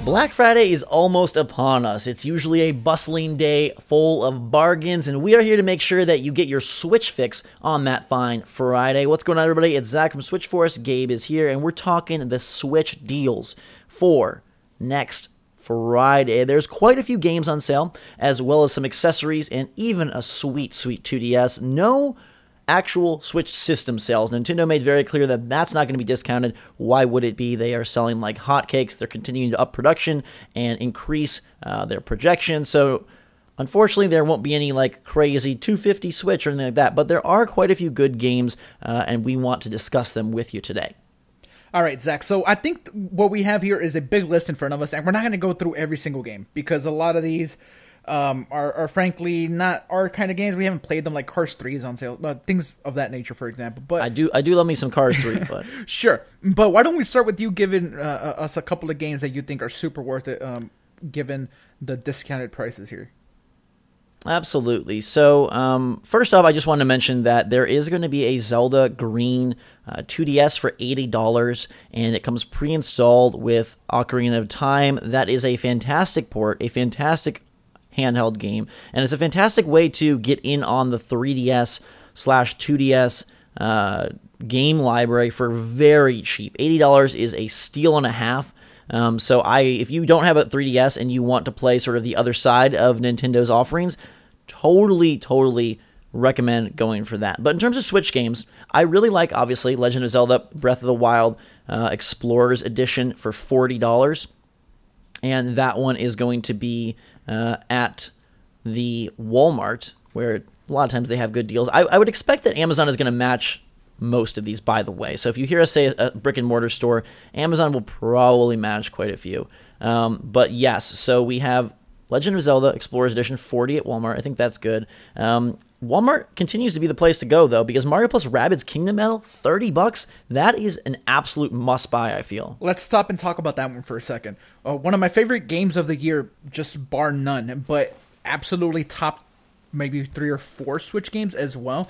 Black Friday is almost upon us. It's usually a bustling day full of bargains, and we are here to make sure that you get your Switch fix on that fine Friday. What's going on, everybody? It's Zach from SwitchForce. Gabe is here, and we're talking the Switch deals for next Friday. There's quite a few games on sale, as well as some accessories, and even a sweet 2DS. No actual Switch system sales. Nintendo made very clear that that's not going to be discounted. Why would it be? They are selling like hotcakes. They're continuing to up production and increase their projection. So unfortunately, there won't be any like crazy 250 Switch or anything like that. But there are quite a few good games, and we want to discuss them with you today. All right, Zach. So I think what we have here is a big list in front of us, and we're not going to go through every single game because a lot of these are frankly not our kind of games. We haven't played them, like Cars 3 is on sale, things of that nature, for example. But I do love me some Cars 3, but sure. But why don't we start with you giving us a couple of games that you think are super worth it, given the discounted prices here? Absolutely. So first off, I just wanted to mention that there is going to be a Zelda Green 2DS for $80, and it comes pre-installed with Ocarina of Time. That is a fantastic port, a fantastic handheld game, and it's a fantastic way to get in on the 3DS/2DS game library for very cheap. $80 is a steal and a half. So if you don't have a 3DS and you want to play sort of the other side of Nintendo's offerings, totally recommend going for that. But in terms of Switch games, I really like, obviously, Legend of Zelda Breath of the Wild Explorers Edition for $40. And that one is going to be at the Walmart, where a lot of times they have good deals. I would expect that Amazon is going to match most of these, by the way. So if you hear us say a brick and mortar store, Amazon will probably match quite a few. But yes, so we have Legend of Zelda Explorers Edition, $40 at Walmart. I think that's good. Walmart continues to be the place to go, though, because Mario plus Rabbids Kingdom Battle, $30. That is an absolute must-buy, I feel. Let's stop and talk about that one for a second. One of my favorite games of the year, just bar none, but absolutely top maybe 3 or 4 Switch games as well.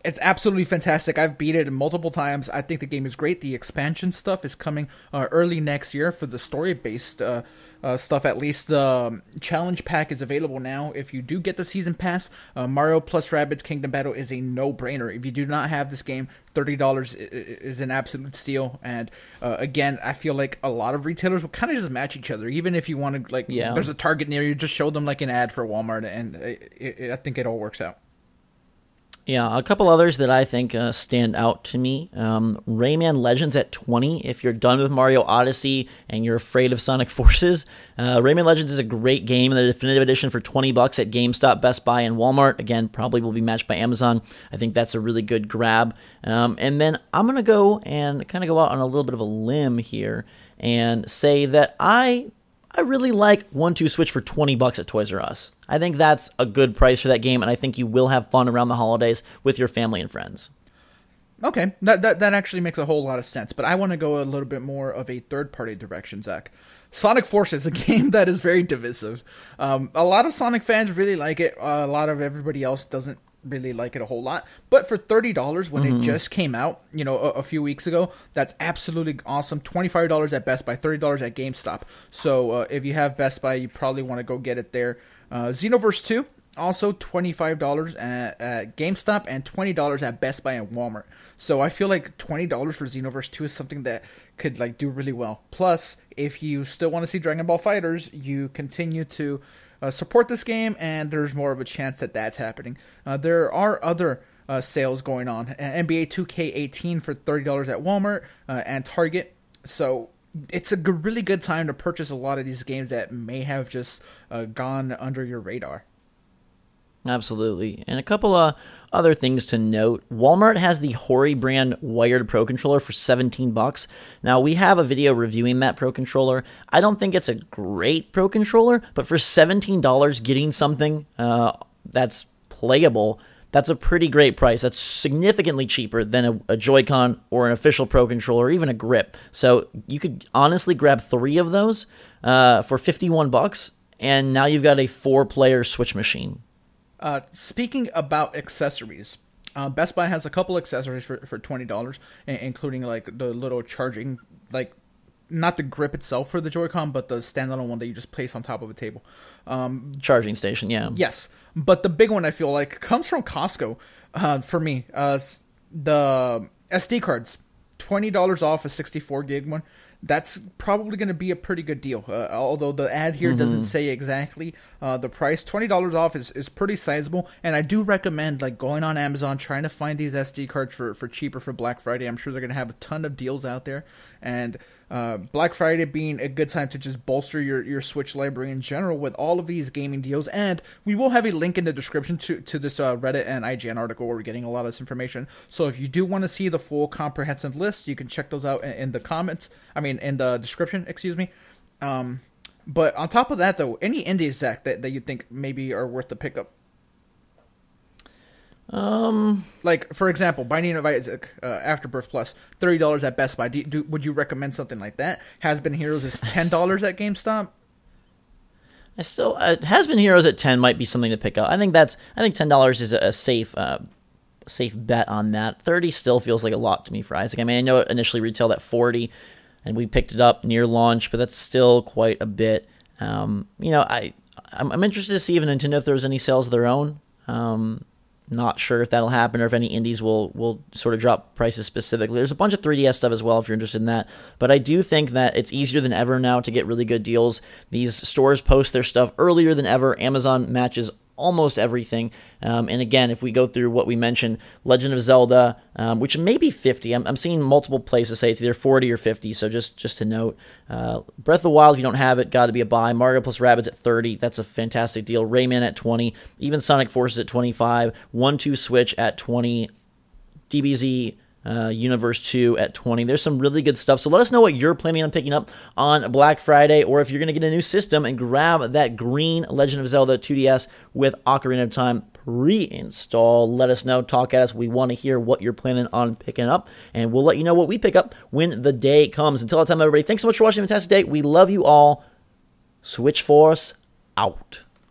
It's absolutely fantastic. I've beat it multiple times. I think the game is great. The expansion stuff is coming early next year for the story-based stuff. At least the challenge pack is available now. If you do get the season pass, Mario plus Rabbids Kingdom Battle is a no-brainer. If you do not have this game, $30 is an absolute steal. And again, I feel like a lot of retailers will kind of just match each other. Even if you want to, there's a Target near you, just show them like an ad for Walmart, and I think it all works out. Yeah, a couple others that I think stand out to me. Rayman Legends at $20. If you're done with Mario Odyssey and you're afraid of Sonic Forces, Rayman Legends is a great game. The definitive edition for $20 at GameStop, Best Buy, and Walmart. Again, probably will be matched by Amazon. I think that's a really good grab. And then I'm going to go and kind of go out on a little bit of a limb here and say that I really like 1-2 Switch for $20 at Toys R Us. I think that's a good price for that game, and I think you will have fun around the holidays with your family and friends. Okay, that actually makes a whole lot of sense, but I want to go a little bit more of a third-party direction, Zach. Sonic Force is a game that is very divisive. A lot of Sonic fans really like it. A lot of everybody else doesn't really like it a whole lot. But for $30 when it just came out, a few weeks ago, that's absolutely awesome. $25 at Best Buy, $30 at GameStop. So if you have Best Buy, you probably want to go get it there. Xenoverse 2, also $25 at GameStop and $20 at Best Buy and Walmart. So I feel like $20 for Xenoverse 2 is something that could do really well. Plus, if you still want to see Dragon Ball FighterZ, you continue to support this game, and there's more of a chance that that's happening. There are other sales going on. NBA 2K18 for $30 at Walmart and Target. So it's a really good time to purchase a lot of these games that may have just gone under your radar. Absolutely. And a couple of other things to note. Walmart has the Hori brand wired Pro Controller for $17. Now, we have a video reviewing that Pro Controller. I don't think it's a great Pro Controller, but for $17 getting something that's playable, that's a pretty great price. That's significantly cheaper than a Joy-Con or an official Pro Controller or even a grip. So you could honestly grab 3 of those for $51, and now you've got a 4-player Switch machine. Speaking about accessories, Best Buy has a couple accessories for $20, including like the little charging not the grip itself for the Joy-Con, but the standalone one that you just place on top of a table. Charging station, yeah. Yes, but the big one I feel like comes from Costco. For me, the SD cards, $20 off a 64 gig one. That's probably going to be a pretty good deal. Although the ad here doesn't say exactly the price, $20 off is pretty sizable. And I do recommend like going on Amazon, trying to find these SD cards for cheaper for Black Friday. I'm sure they're going to have a ton of deals out there. And Black Friday being a good time to just bolster your Switch library in general with all of these gaming deals. And we will have a link in the description to this Reddit and IGN article where we're getting a lot of this information. So if you do want to see the full comprehensive list, you can check those out in the comments. In the description, excuse me. But on top of that, though, any indies, Zach, that you think maybe are worth the pickup? Like, for example, Binding of Isaac, Afterbirth Plus, $30 at Best Buy. Would you recommend something like that? Has Been Heroes is $10 at GameStop. Has Been Heroes at 10 might be something to pick up. I think $10 is a safe bet on that. 30 still feels like a lot to me for Isaac. I mean, I know it initially retailed at 40, and we picked it up near launch, but that's still quite a bit. I'm interested to see if Nintendo throws any sales of their own. Not sure if that'll happen or if any indies will sort of drop prices specifically. There's a bunch of 3DS stuff as well if you're interested in that. But I do think that it's easier than ever now to get really good deals. These stores post their stuff earlier than ever. Amazon matches almost everything. And again, if we go through what we mentioned, Legend of Zelda, which may be 50. I'm seeing multiple places say it's either 40 or 50, so just to note. Breath of the Wild, if you don't have it, got to be a buy. Mario plus Rabbids at 30. That's a fantastic deal. Rayman at 20. Even Sonic Forces at 25. 1-2 Switch at 20. DBZ Universe 2 at 20. There's some really good stuff. So let us know what you're planning on picking up on Black Friday, or if you're going to get a new system and grab that green Legend of Zelda 2DS with Ocarina of Time pre-install. Let us know. Talk at us. We want to hear what you're planning on picking up, and we'll let you know what we pick up when the day comes. Until that time, everybody, thanks so much for watching. Fantastic day. We love you all. SwitchForce out.